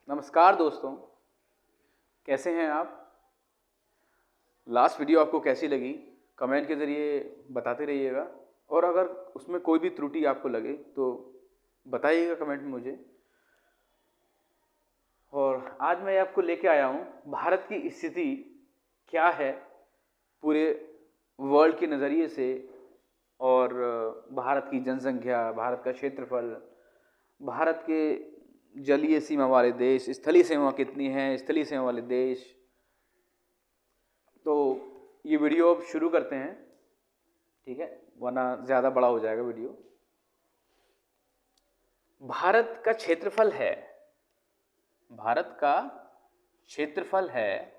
नमस्कार दोस्तों, कैसे हैं आप। लास्ट वीडियो आपको कैसी लगी कमेंट के ज़रिए बताते रहिएगा, और अगर उसमें कोई भी त्रुटि आपको लगे तो बताइएगा कमेंट में मुझे। और आज मैं आपको लेके आया हूँ भारत की स्थिति क्या है पूरे वर्ल्ड के नज़रिए से, और भारत की जनसंख्या, भारत का क्षेत्रफल, भारत के जलीय सीमा वाले देश, स्थलीय सीमा कितनी है, स्थलीय सीमा वाले देश। तो ये वीडियो अब शुरू करते हैं, ठीक है, वरना ज़्यादा बड़ा हो जाएगा वीडियो। भारत का क्षेत्रफल है, भारत का क्षेत्रफल है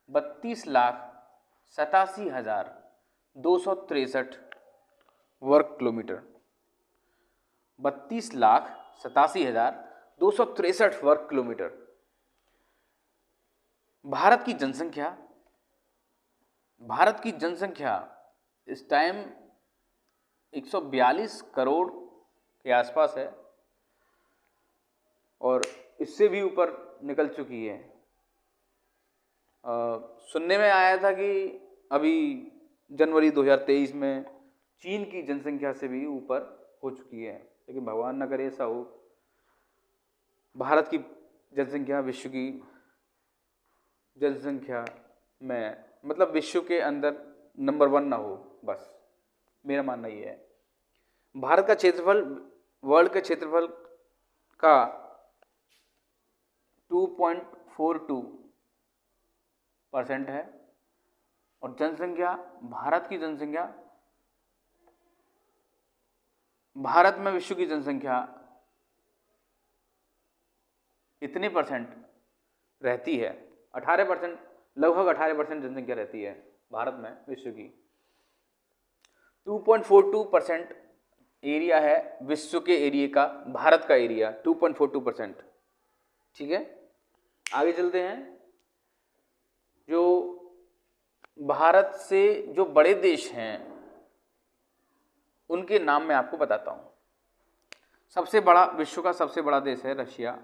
32,87,263 वर्ग किलोमीटर। 32,87,263 वर्ग किलोमीटर। भारत की जनसंख्या, भारत की जनसंख्या इस टाइम 142 करोड़ के आसपास है, और इससे भी ऊपर निकल चुकी है। सुनने में आया था कि अभी जनवरी 2023 में चीन की जनसंख्या से भी ऊपर हो चुकी है, लेकिन भगवान न करे ऐसा हो। भारत की जनसंख्या विश्व की जनसंख्या में, मतलब विश्व के अंदर नंबर 1 ना हो, बस मेरा मानना ये है। भारत का क्षेत्रफल वर्ल्ड के क्षेत्रफल का 2.42% है, और जनसंख्या, भारत की जनसंख्या, भारत में विश्व की जनसंख्या इतने परसेंट रहती है, 18%, लगभग 18% जनसंख्या रहती है भारत में विश्व की। 2.42% एरिया है विश्व के एरिया का, भारत का एरिया 2.42%। ठीक है, आगे चलते हैं। जो भारत से जो बड़े देश हैं उनके नाम मैं आपको बताता हूं। सबसे बड़ा, विश्व का सबसे बड़ा देश है रशिया,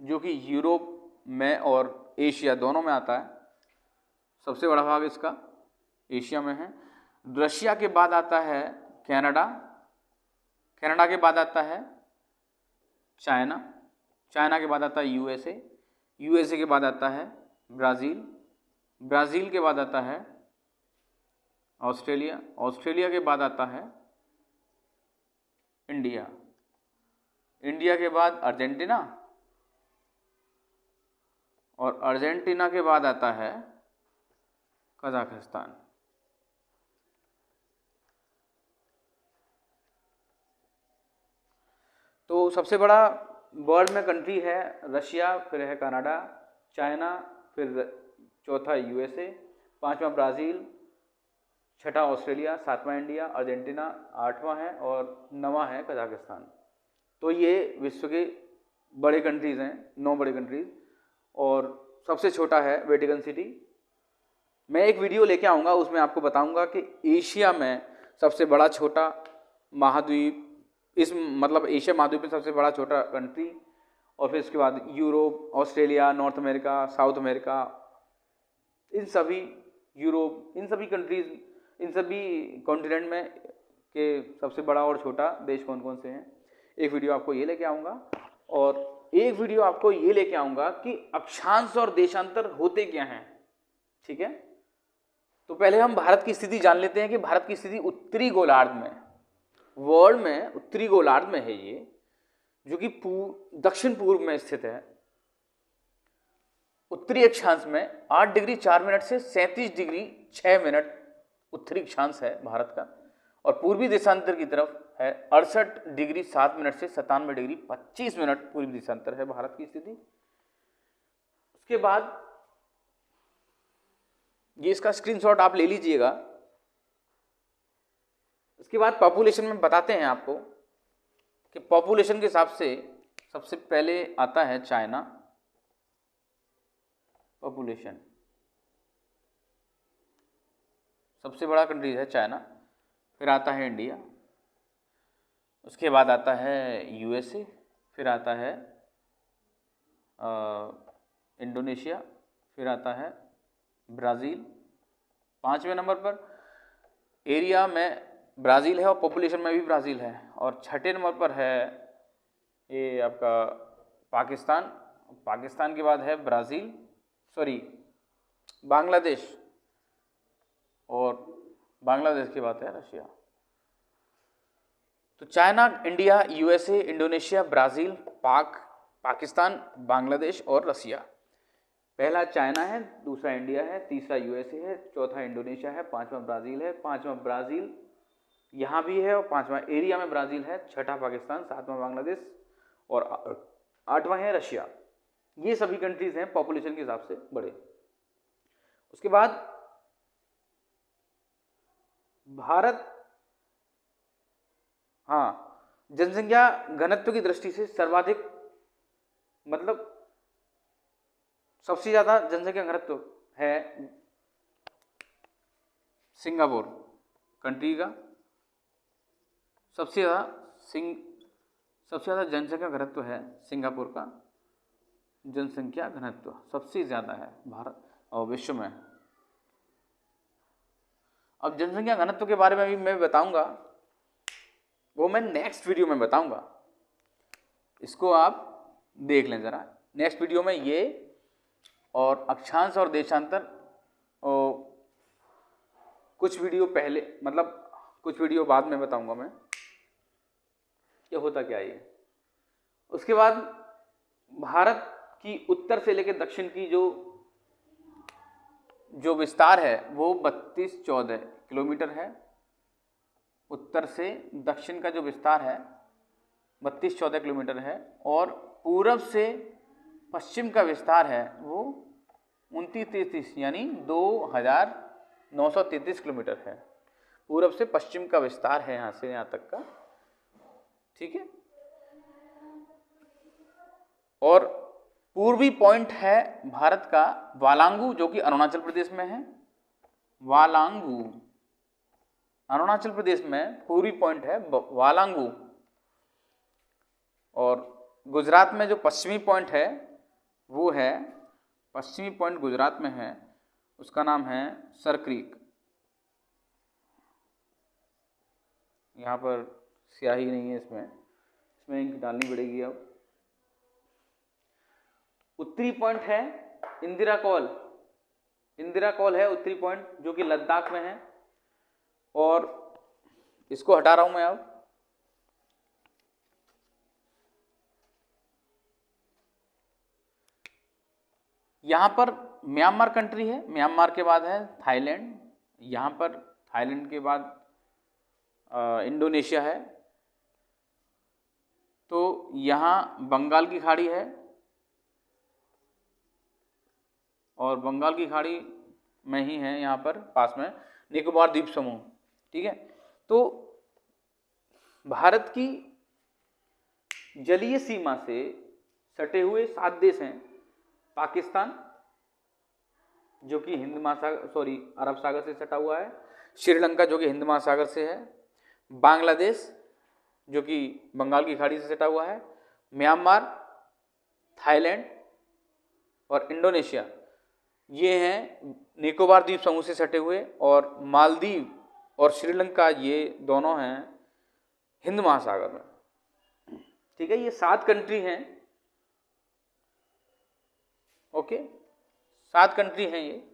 जो कि यूरोप में और एशिया दोनों में आता है। सबसे बड़ा भाग इसका एशिया में है। रशिया के बाद आता है कनाडा, कनाडा के बाद आता है चाइना, चाइना के बाद आता है यूएसए, यूएसए के बाद आता है ब्राज़ील, ब्राज़ील के बाद आता है ऑस्ट्रेलिया, ऑस्ट्रेलिया के बाद आता है इंडिया, इंडिया के बाद अर्जेंटीना, और अर्जेंटीना के बाद आता है कजाकिस्तान। तो सबसे बड़ा वर्ल्ड में कंट्री है रशिया, फिर है कनाडा, चाइना, फिर चौथा यूएसए, पांचवा ब्राज़ील, छठा ऑस्ट्रेलिया, सातवां इंडिया, अर्जेंटीना आठवां है, और नवां है कजाकिस्तान। तो ये विश्व के बड़े कंट्रीज़ हैं, 9 बड़े कंट्रीज़, और सबसे छोटा है वेटिकन सिटी। मैं एक वीडियो लेके आऊँगा, उसमें आपको बताऊँगा कि एशिया में सबसे बड़ा छोटा महाद्वीप, इस मतलब एशिया महाद्वीप में सबसे बड़ा छोटा कंट्री, और फिर इसके बाद Europe, Australia, North America, South America, इन सभी यूरोप, इन सभी कंट्रीज़, इन सभी कॉन्टिनेंट में के सबसे बड़ा और छोटा देश कौन कौन से हैं। एक वीडियो आपको ये लेके आऊँगा, और एक वीडियो आपको ये लेके आऊँगा कि अक्षांश और देशांतर होते क्या हैं। ठीक है, तो पहले हम भारत की स्थिति जान लेते हैं कि भारत की स्थिति उत्तरी गोलार्ध में, वर्ल्ड में उत्तरी गोलार्ध में है ये, जो कि दक्षिण पूर्व में स्थित है। उत्तरी अक्षांश में 8 डिग्री 4 मिनट से 37 डिग्री 6 मिनट उत्तरी अक्षांश है भारत का, और पूर्वी देशांतर की तरफ है 68 डिग्री 7 मिनट से 97 डिग्री 25 मिनट पूर्वी देशांतर है भारत की स्थिति। उसके बाद ये इसका स्क्रीनशॉट आप ले लीजिएगा। इसके बाद पॉपुलेशन में बताते हैं आपको कि पॉपुलेशन के हिसाब से सबसे पहले आता है चाइना, पॉपुलेशन सबसे बड़ा कंट्री है चाइना, फिर आता है इंडिया, उसके बाद आता है यूएसए, फिर आता है इंडोनेशिया, फिर आता है ब्राज़ील। 5वें नंबर पर एरिया में ब्राज़ील है और पॉपुलेशन में भी ब्राज़ील है। और 6ठे नंबर पर है ये आपका पाकिस्तान। पाकिस्तान के बाद है बांग्लादेश, और बांग्लादेश के बाद है रशिया। तो China, India, USA, Indonesia, Brazil, Pakistan, Bangladesh और रसिया। पहला चाइना है, दूसरा इंडिया है, तीसरा यूएसए है, चौथा इंडोनेशिया है, पांचवा ब्राज़ील है, पांचवा ब्राज़ील यहाँ भी है और पांचवा एरिया में ब्राज़ील है, छठा पाकिस्तान, सातवां बांग्लादेश और आठवां है रशिया। ये सभी कंट्रीज हैं पॉपुलेशन के हिसाब से बड़े। उसके बाद भारत, जनसंख्या घनत्व की दृष्टि से सर्वाधिक, मतलब सबसे ज्यादा जनसंख्या घनत्व है सिंगापुर कंट्री का। सबसे ज्यादा जनसंख्या घनत्व है सिंगापुर का, जनसंख्या घनत्व सबसे ज्यादा है भारत और विश्व में। अब जनसंख्या घनत्व के बारे में भी मैं बताऊंगा, वो मैं नेक्स्ट वीडियो में बताऊंगा, इसको आप देख लें ज़रा। नेक्स्ट वीडियो में ये और अक्षांश और देशांतर, और कुछ वीडियो पहले, मतलब कुछ वीडियो बाद में बताऊंगा मैं ये होता क्या है। उसके बाद भारत की उत्तर से लेकर दक्षिण की जो विस्तार है वो 3214 किलोमीटर है। उत्तर से दक्षिण का जो विस्तार है 3214 किलोमीटर है, और पूरब से पश्चिम का विस्तार है वो 2933 यानी 2933 किलोमीटर है। पूरब से पश्चिम का विस्तार है यहाँ से यहाँ तक का, ठीक है। और पूर्वी पॉइंट है भारत का वालांगू, जो कि अरुणाचल प्रदेश में है। वालांगू अरुणाचल प्रदेश में पूर्वी पॉइंट है वालांगू। और गुजरात में जो पश्चिमी पॉइंट है वो है, पश्चिमी पॉइंट गुजरात में है, उसका नाम है सरक्रीक। यहाँ पर स्याही नहीं है, इसमें इंक डालनी पड़ेगी। अब उत्तरी पॉइंट है इंदिरा कॉल है उत्तरी पॉइंट, जो कि लद्दाख में है। और इसको हटा रहा हूं मैं अब। यहां पर म्यांमार कंट्री है, म्यांमार के बाद है थाईलैंड, यहां पर थाईलैंड के बाद इंडोनेशिया है। तो यहां बंगाल की खाड़ी है, और बंगाल की खाड़ी में ही है यहाँ पर पास में निकोबार द्वीप समूह, ठीक है। तो भारत की जलीय सीमा से सटे हुए 7 देश हैं। पाकिस्तान, जो कि अरब सागर से सटा हुआ है। श्रीलंका, जो कि हिंद महासागर से है। बांग्लादेश, जो कि बंगाल की खाड़ी से सटा हुआ है। म्यांमार, थाईलैंड और इंडोनेशिया, ये हैं निकोबार द्वीप समूह से सटे हुए। और मालदीव और श्रीलंका, ये दोनों हैं हिंद महासागर में, ठीक है। ये 7 कंट्री हैं, ओके, 7 कंट्री हैं ये।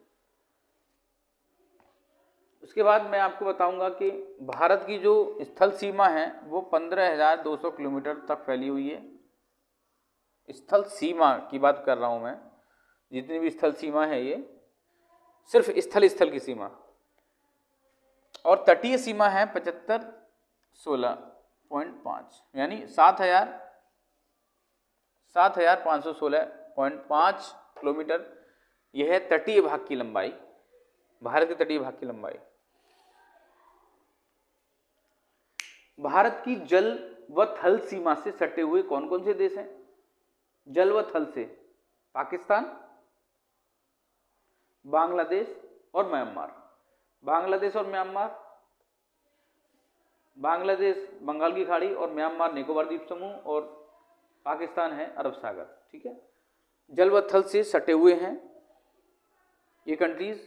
उसके बाद मैं आपको बताऊंगा कि भारत की जो स्थल सीमा है वो 15,200 किलोमीटर तक फैली हुई है। स्थल सीमा की बात कर रहा हूं मैं, जितनी भी स्थल सीमा है ये सिर्फ स्थल की सीमा। और तटीय सीमा है 7516.5 यानी 7,516.5 किलोमीटर। यह है तटीय भाग की लंबाई, भारत के तटीय भाग की लंबाई। भारत की जल व थल सीमा से सटे हुए कौन कौन से देश हैं? जल व थल से पाकिस्तान, बांग्लादेश और म्यांमार। बांग्लादेश बंगाल की खाड़ी और म्यांमार निकोबार द्वीप समूह और पाकिस्तान है, अरब सागर, ठीक है। जल व थल से सटे हुए हैं ये कंट्रीज।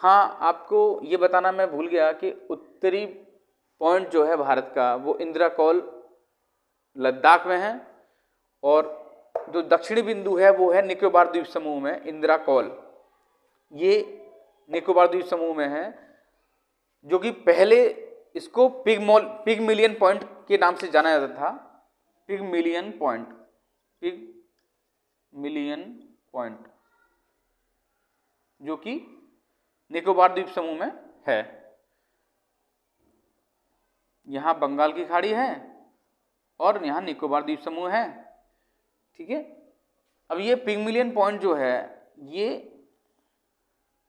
हाँ, आपको ये बताना मैं भूल गया कि उत्तरी पॉइंट जो है भारत का वो इंदिरा कॉल लद्दाख में है, और जो दक्षिणी बिंदु है वो है निकोबार द्वीप समूह में इंदिरा कॉल। ये निकोबार द्वीप समूह में है, जो कि पहले इसको पिगमिलियन पॉइंट के नाम से जाना जाता था। पिगमिलियन पॉइंट जो कि निकोबार द्वीप समूह में है। यहां बंगाल की खाड़ी है और यहां निकोबार द्वीप समूह है, ठीक है। अब ये पिगमिलियन पॉइंट जो है ये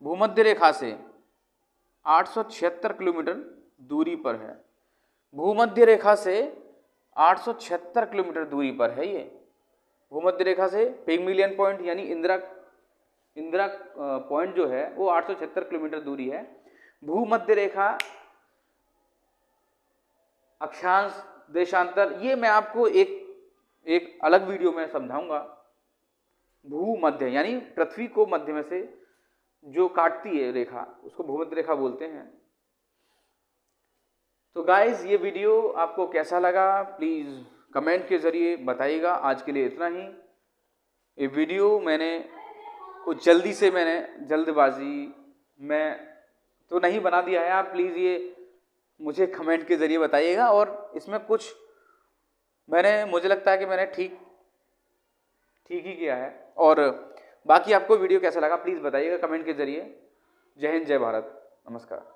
भूमध्य रेखा से 876 किलोमीटर दूरी पर है। भूमध्य रेखा से 876 किलोमीटर दूरी पर है ये। भूमध्य रेखा से पिगमिलियन पॉइंट यानी इंदिरा पॉइंट जो है वो 876 किलोमीटर दूरी है। भूमध्य रेखा, अक्षांश, देशांतर, ये मैं आपको एक अलग वीडियो में समझाऊंगा। भूमध्य यानी पृथ्वी को मध्य में से जो काटती है रेखा उसको भूमध्य रेखा बोलते हैं। तो गाइस, ये वीडियो आपको कैसा लगा प्लीज़ कमेंट के ज़रिए बताइएगा। आज के लिए इतना ही। ये वीडियो मैंने कुछ जल्दबाजी में तो नहीं बना दिया है। आप प्लीज़ ये मुझे कमेंट के ज़रिए बताइएगा, और इसमें कुछ मुझे लगता है कि मैंने ठीक ही किया है। और बाकी आपको वीडियो कैसा लगा प्लीज़ बताइएगा कमेंट के ज़रिए। जय हिंद, जय भारत, नमस्कार।